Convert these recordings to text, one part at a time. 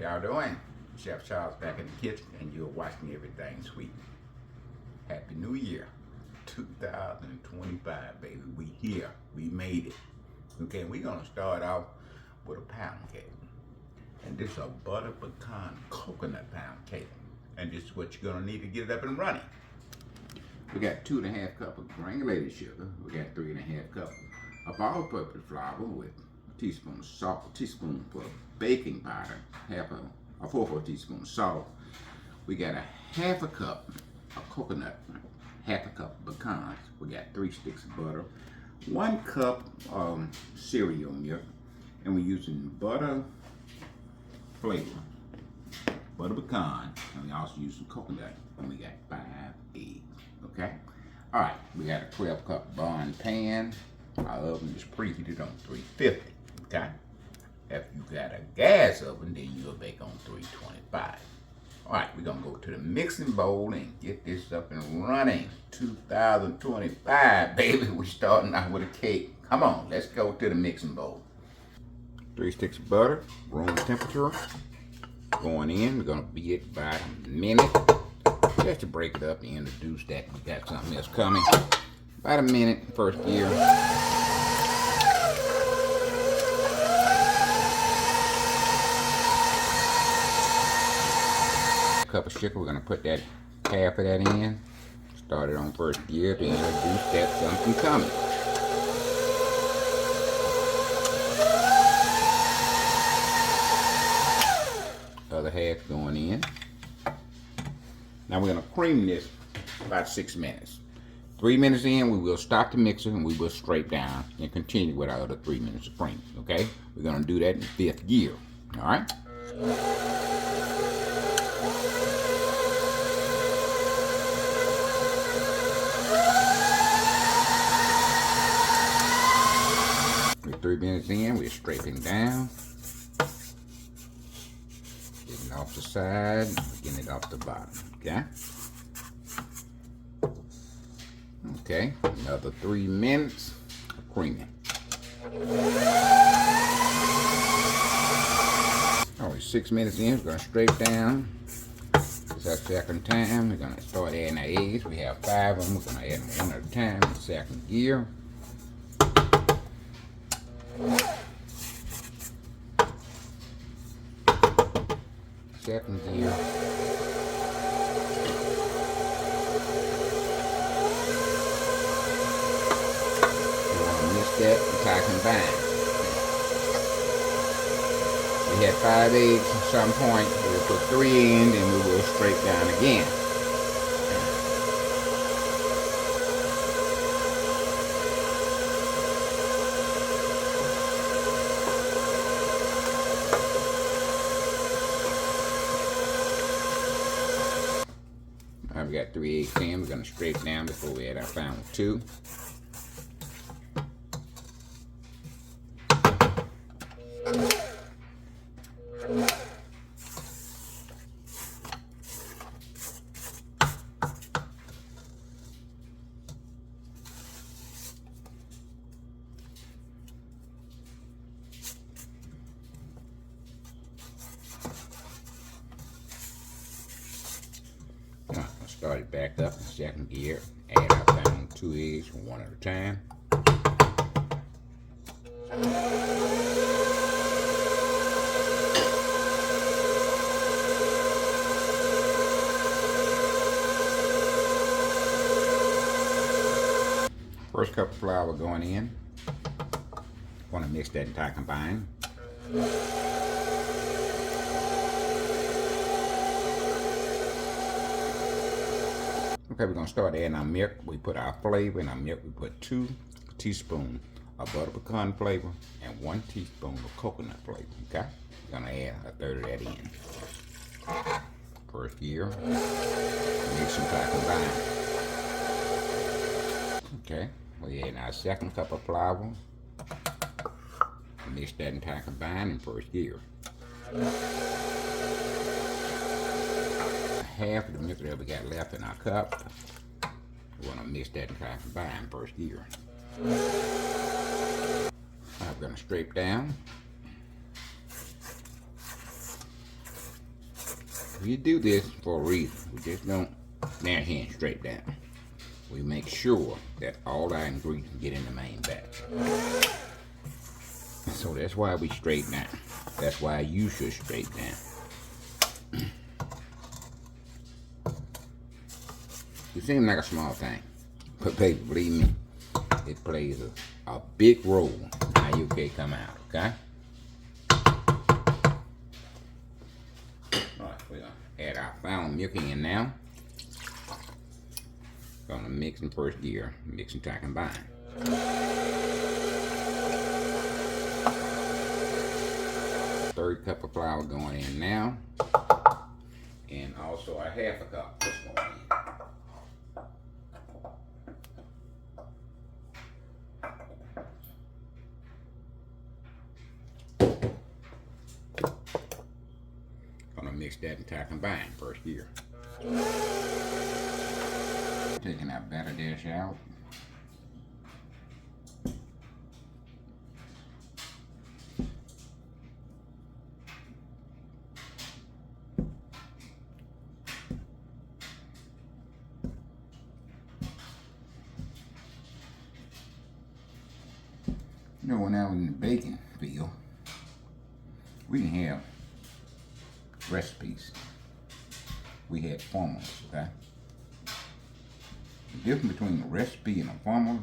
y'all doing? Chef Charles back in the kitchen, and you're watching Everything Sweet. Happy New Year, 2025, baby. We here. We made it. Okay, we're gonna start off with a pound cake, and this is a butter pecan coconut pound cake, and this is what you're gonna need to get it up and running. We got 2.5 cups of granulated sugar. We got 3.5 cups of all-purpose flour with a teaspoon of salt, a teaspoon of baking powder, a 4/4 teaspoon of salt. We got a 1/2 cup of coconut, 1/2 cup of pecans. We got 3 sticks of butter, 1 cup of cereal milk, and we're using butter flavor, butter pecan, and we also using coconut, and we got 5 eggs. Okay? Alright, we got a 12-cup bond pan. Our oven is preheated on 350. Okay? If you got a gas oven, then you'll bake on 325. Alright, we're gonna go to the mixing bowl and get this up and running. 2025, baby. We're starting out with a cake. Come on, let's go to the mixing bowl. 3 sticks of butter, room temperature. Going in, we're gonna beat it by a minute. Just to break it up and introduce that we got something else coming. About a minute, first gear. Cup of sugar, we're gonna put that half of that in. Start it on first gear to introduce that something coming. Other half going in. Now we're gonna cream this about 6 minutes. 3 minutes in, we will stop the mixer and we will straight down and continue with our other 3 minutes of cream. Okay? We're gonna do that in 5th gear. All right? We're 3 minutes in, we're straightening down. Getting off the side, getting it off the bottom. Okay? Okay, another 3 minutes of creaming. Alright, 6 minutes in, we're gonna straight down. This is our second time. We're gonna start adding our eggs. We have 5 of them. We're gonna add them one at a time in second gear. Second gear. That and tie combine. We had 5 eggs at some point. We'll put 3 in, then we will straight down again. Alright, we got 3 eggs in. We're going to straight down before we add our final 2. Start it back up in second gear. Add our final 2 eggs one at a time. First cup of flour going in. Want to mix that and tie combine. Okay, we're going to start adding our milk. We put our flavor in our milk. We put 2 teaspoons of butter pecan flavor and 1 teaspoon of coconut flavor. Okay? We're going to add a third of that in. First gear. Mix and tie combine. Okay, we add our second cup of flour. Mix that and tie combine in first gear. Half of the milk that we got left in our cup, we want to mix that and tie combine first gear. I'm going to scrape down. We do this for a reason. We just don't lay our hands straight down. We make sure that all our ingredients get in the main batch. So that's why we straighten out. That's why you should straighten down. It seems like a small thing, but baby, believe me, it plays a big role in how your cake come out, okay? Alright, we're gonna add our final milk in now. Gonna mix in first gear, mix and tie combine. Third cup of flour going in now. And also a half a cup this morning. Gonna mix that and tie combine first gear. Taking our batter dish out. You know, when I was in the baking field, we didn't have recipes. We had formulas, okay? The difference between a recipe and a formula,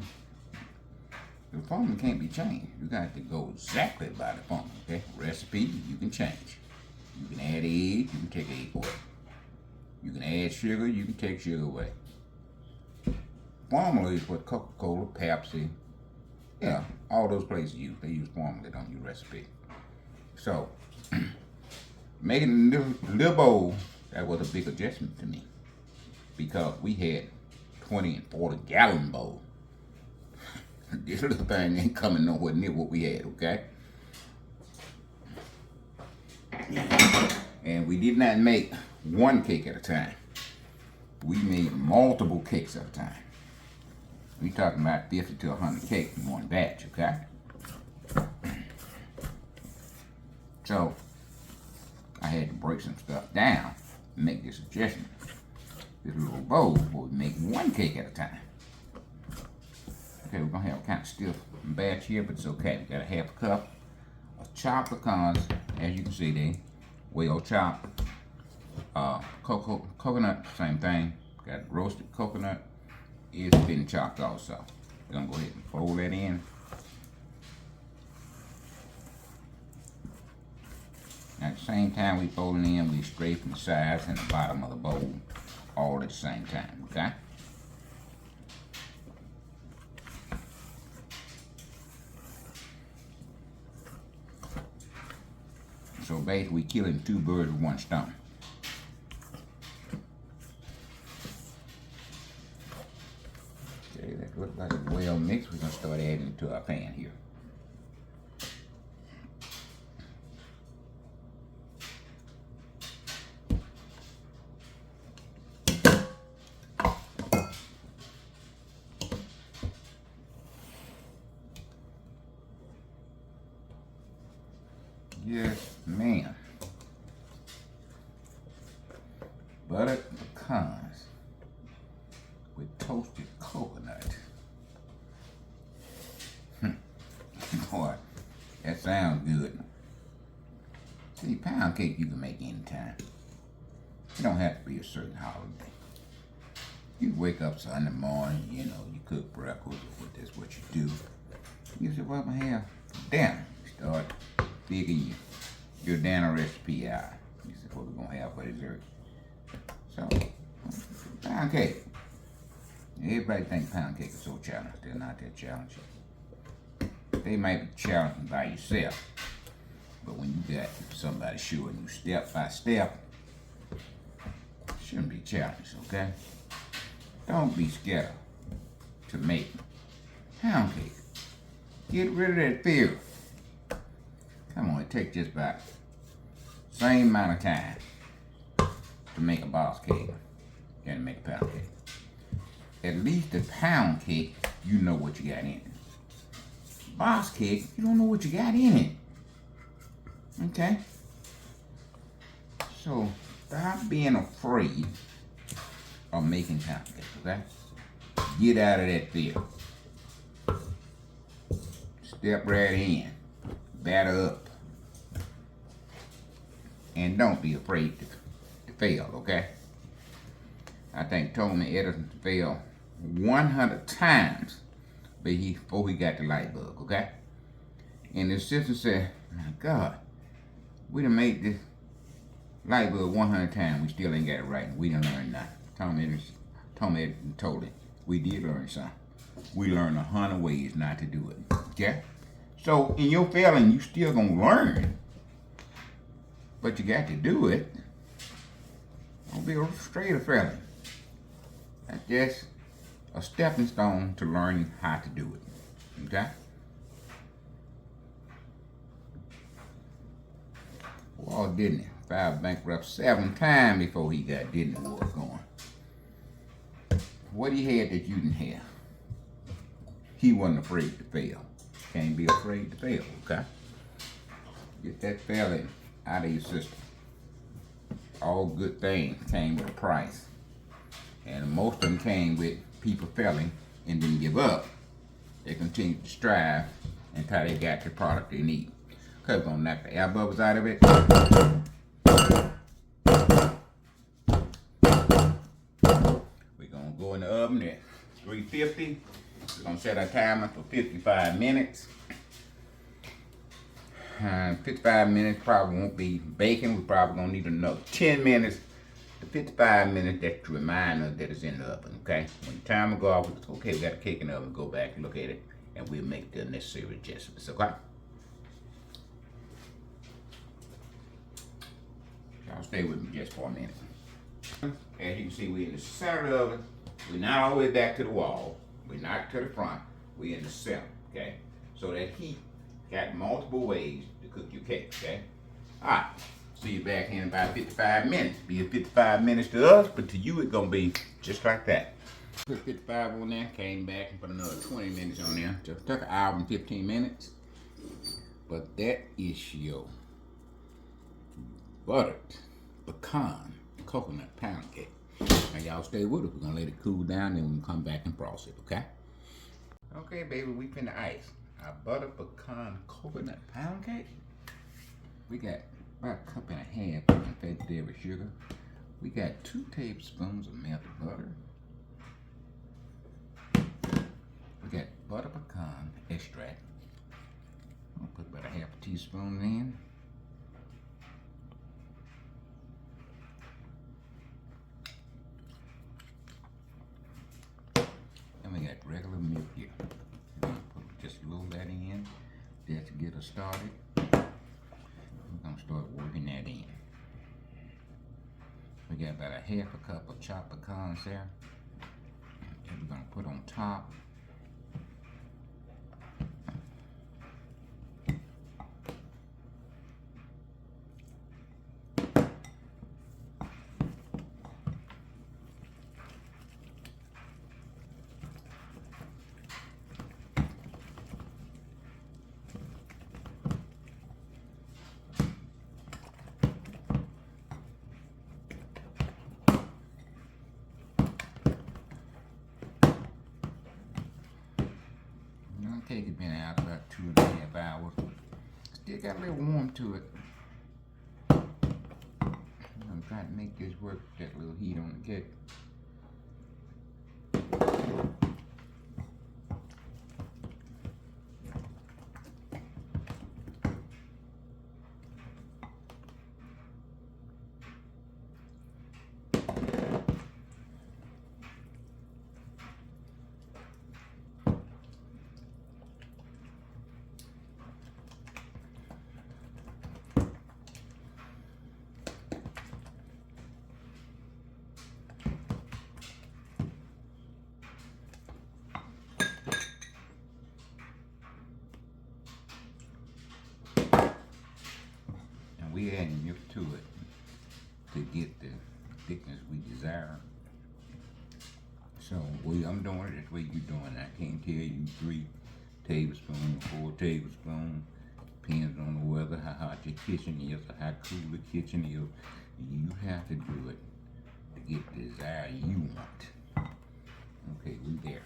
the formula can't be changed. You got to go exactly by the formula, okay? Recipe, you can change. You can add egg, you can take egg away. You can add sugar, you can take sugar away. Formula is what Coca-Cola, Pepsi, yeah, all those places use. They use formula, they don't use recipe. So, making the little bowl, that was a big adjustment to me. Because we had 20 and 40 gallon bowl. This little thing ain't coming nowhere near what we had, okay? And we did not make one cake at a time. We made multiple cakes at a time. We talking about 50 to 100 cakes in one batch, okay? So, I had to break some stuff down and make this adjustment. This little bowl where we make one cake at a time. Okay, we're gonna have a kind of stiff batch here, but it's okay. We got a half a cup of chopped pecans. As you can see, they well chopped. Coconut, same thing. Got roasted coconut. It's been chopped also. We're gonna go ahead and fold that in. At the same time we fold it in, we scraping the sides and the bottom of the bowl all at the same time, okay? So basically we're killing two birds with one stone. Okay, that looks like it's well mixed. We're gonna start adding it to our pan here. Yes, ma'am. Buttered pecans with toasted coconut. Boy, that sounds good. See, pound cake you can make anytime. It don't have to be a certain holiday. You wake up Sunday morning, you know, you cook breakfast, or that's what you do. You say, well, I'm gonna have dinner. You start figuring your dinner recipe out. You say, what we're gonna have for dessert. So, pound cake. Everybody thinks pound cake is so challenging. They're not that challenging. They might be challenging by yourself, but when you got somebody showing you step by step, it shouldn't be challenging, okay? Don't be scared to make pound cake. Get rid of that fear. Come on, it takes just about the same amount of time to make a box cake than to make a pound cake. At least a pound cake, you know what you got in it. Box cake, you don't know what you got in it. Okay? So, Stop being afraid of making pound cake, okay? Get out of that fear. Step right in. Batter up. And don't be afraid to fail, okay? I think Tony Edison failed 100 times before he got the light bulb, okay? And the assistant said, my God, we done made this light bulb 100 times, we still ain't got it right, and we done learned nothing. Tony Edison told him, we did learn something. We learned 100 ways not to do it, okay? So in your failing, you still gonna learn, but you got to do it. Don't be afraid of failing. That's just a stepping stone to learning how to do it, okay? Walt Disney filed bankrupt 7 times before he got Disney World going. What he had that you didn't have? He wasn't afraid to fail. Can't be afraid to fail, okay? Get that failing out of your system. All good things came with a price. And most of them came with people failing and didn't give up. They continued to strive until they got the product they need. Cause we're gonna knock the air bubbles out of it. We're gonna go in the oven at 350. We're gonna set our timer for 55 minutes. 55 minutes probably won't be baking. We're probably gonna need another 10 minutes to 55 minutes that to remind us that it's in the oven, okay? When the timer go off, it's okay, we got a cake in the oven, go back and look at it, and we'll make the necessary adjustments, okay? Y'all stay with me just for a minute. As you can see, we're in the center of the oven. We're not all the way back to the wall. We're not to the front. We're in the center, okay? So that heat got multiple ways to cook your cake, okay? All right, see you back in about 55 minutes. Be 55 minutes to us, but to you it's gonna be just like that. Put 55 on there, came back and put another 20 minutes on there. Just took an hour and 15 minutes. But that is your buttered pecan coconut pound cake. Now y'all stay with us. We're gonna let it cool down, then we'll come back and frost it, okay? Okay, baby, we finna ice our buttered pecan coconut pound cake. We got about a cup and a half of unfed dairy sugar. We got 2 tablespoons of melted butter. We got butter pecan extract. I'll put about a half a teaspoon in. And we got regular milk here. We're gonna put just a little of that in, just to get us started. We're gonna start working that in. We got about a half a cup of chopped pecans there. And we're gonna put on top. Cake has been out about 2.5 hours. Still got a little warm to it. I'm trying to make this work with that little heat on the cake. We adding milk to it to get the thickness we desire. So I'm doing it this way you're doing it. I can't tell you 3 tablespoons, 4 tablespoons. Depends on the weather, how hot your kitchen is, or how cool the kitchen is. You have to do it to get the desire you want. Okay, we there.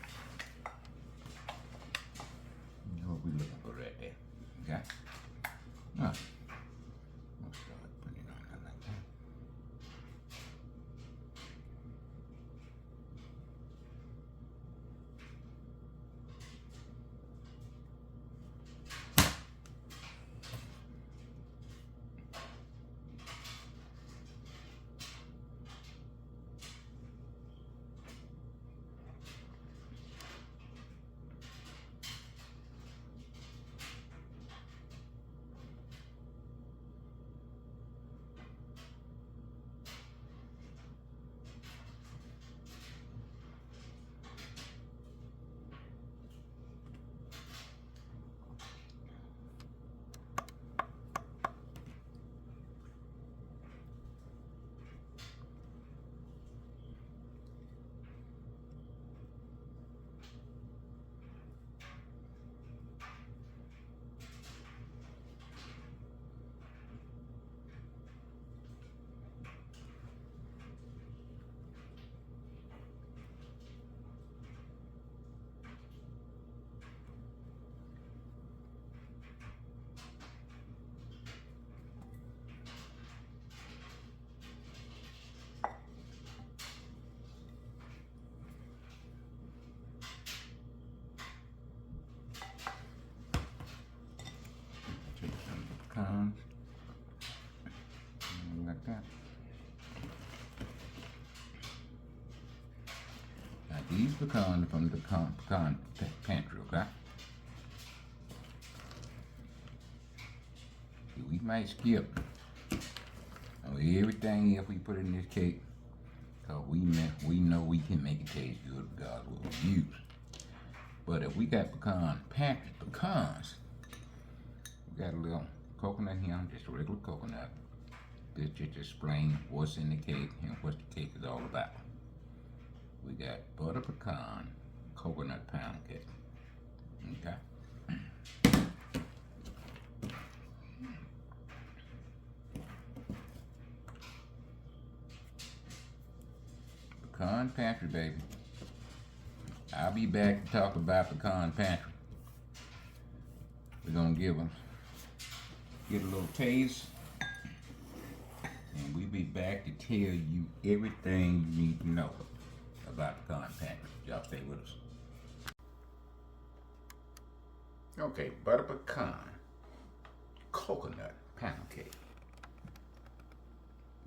You know what we looking for right there. Okay? All right. We'll start putting it on there like that. Take some pecans. Like that. Now these pecans from the pecan pantry, okay? We might skip everything else we put in this cake, cause we know we can make it taste good because what we use. But if we got pantry pecans, we got a little coconut here, just a regular coconut. This just explain what's in the cake and what the cake is all about. We got butter pecan coconut pound cake. Okay. Pecan pantry, baby. I'll be back to talk about pecan pantry. We're gonna get a little taste, and we'll be back to tell you everything you need to know about pecan pantry. Y'all stay with us. Okay, butter pecan coconut pound cake.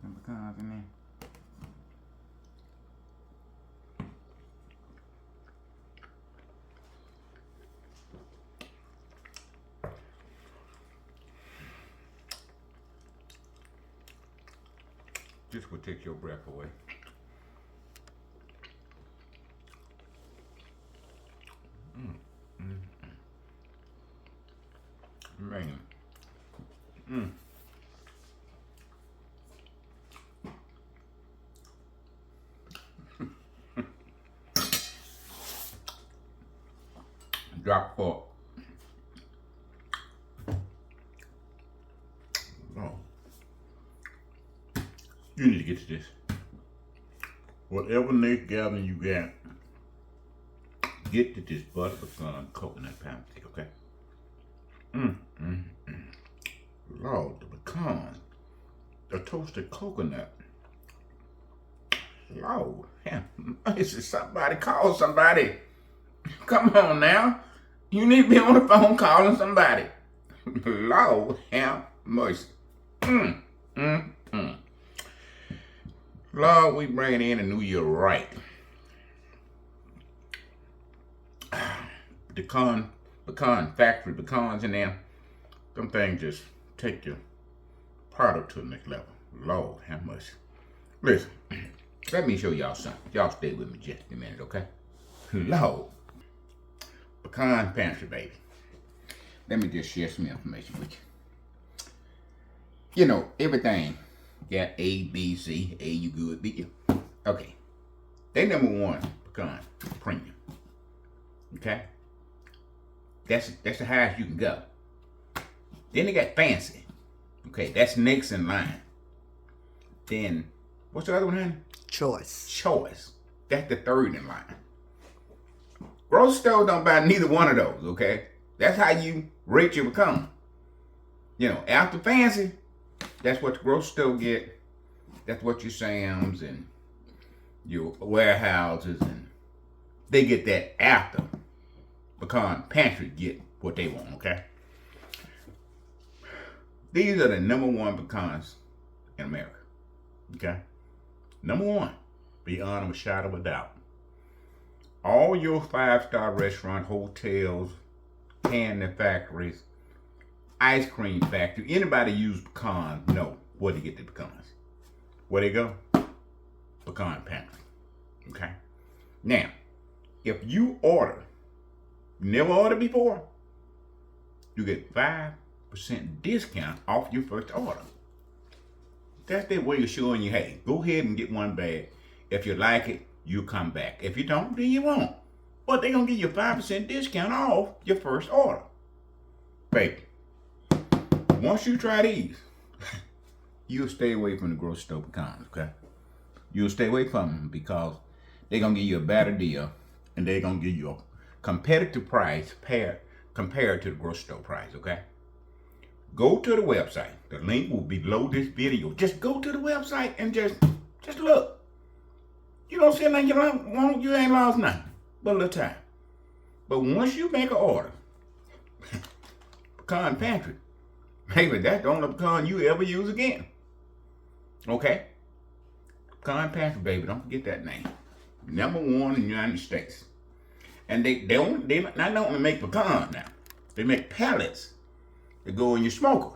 Some pecans in there. This will take your breath away. Man. Drop fork. Oh. You need to get to this. Whatever next gathering you got, get to this butter pecan coconut pound cake, okay? Lord, the pecan, the toasted coconut. Lord, yeah, somebody call somebody. Come on now. You need to be on the phone calling somebody. Lord, have mercy. Lord, we bringing in a new year right. Pecan factory pecans in there. Them things just take your product to the next level. Lord, have mercy. Listen, let me show y'all something. Y'all stay with me just a minute, okay? Lord. Pecan pantry, baby. Let me just share some information with you. You know, everything got A, B, C. A, you good, B, you. Okay. They number one, pecan premium. Okay? That's the highest you can go. Then they got fancy. Okay, that's next in line. Then, what's the other one, honey? Choice. Choice. That's the third in line. Grocery store don't buy neither one of those, okay? That's how you rate your pecan. You know, after fancy, that's what the grocery store get. That's what your Sam's and your warehouses, and they get that after. Pecan pantry get what they want, okay? These are the #1 pecans in America, okay? #1, beyond a shadow of a doubt. All your 5-star restaurant, hotels, candy factories, ice cream factory, anybody use pecans know where to get the pecans. Where they go? Pecan pantry, okay? Now, if you order, never ordered before, you get 5% discount off your first order. That's their way of showing you, hey, go ahead and get one bag. If you like it, you come back. If you don't, then you won't. But they're going to give you a 5% discount off your first order. Baby, once you try these, you'll stay away from the grocery store pecans, okay? You'll stay away from them because they're going to give you a better deal, and they're going to give you a competitive price compared to the grocery store price, okay? Go to the website. The link will be below this video. Just go to the website and just look. You don't see nothing you ain't lost nothing but a little time. But once you make an order, pecan pantry, maybe that's the only pecan you ever use again. Okay? Pecan pantry, baby, don't forget that name. #1 in the United States. And they not only make pecans now, they make pellets that go in your smoker.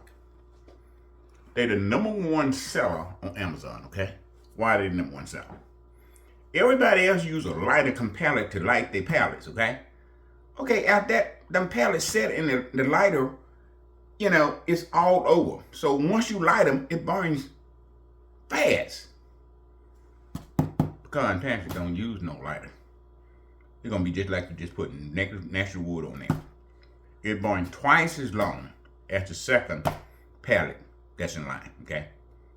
They're the #1 seller on Amazon, okay? Why are they the #1 seller? Everybody else use a lighter pellet to light their pellets, okay? Okay, after that, them pellets set in the lighter, you know, it's all over. So once you light them, it burns fast. Pecan pantry don't use no lighter. It's gonna be just like you just putting natural wood on there. It burns twice as long as the second pellet that's in line, okay?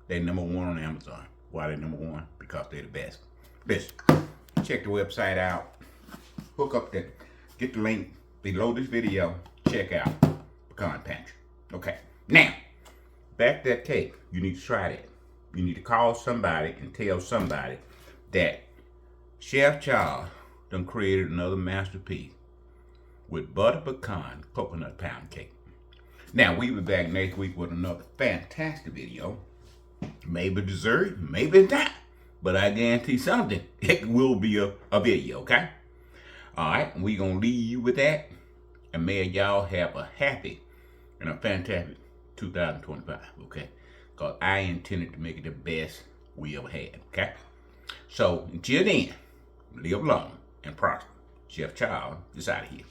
They're #1 on Amazon. Why they #1? Because they're the best. Listen, check the website out. Hook up get the link below this video. Check out Pecan Pantry. Okay, now, back that cake. You need to try that. You need to call somebody and tell somebody that Chef Charles done created another masterpiece with butter pecan coconut pound cake. Now, we'll be back next week with another fantastic video. Maybe dessert, maybe not. But I guarantee something. It will be a video, okay? All right, we're going to leave you with that. And may y'all have a happy and a fantastic 2025, okay? Because I intended to make it the best we ever had, okay? So, until then, live long and prosper. Chef Charles is out of here.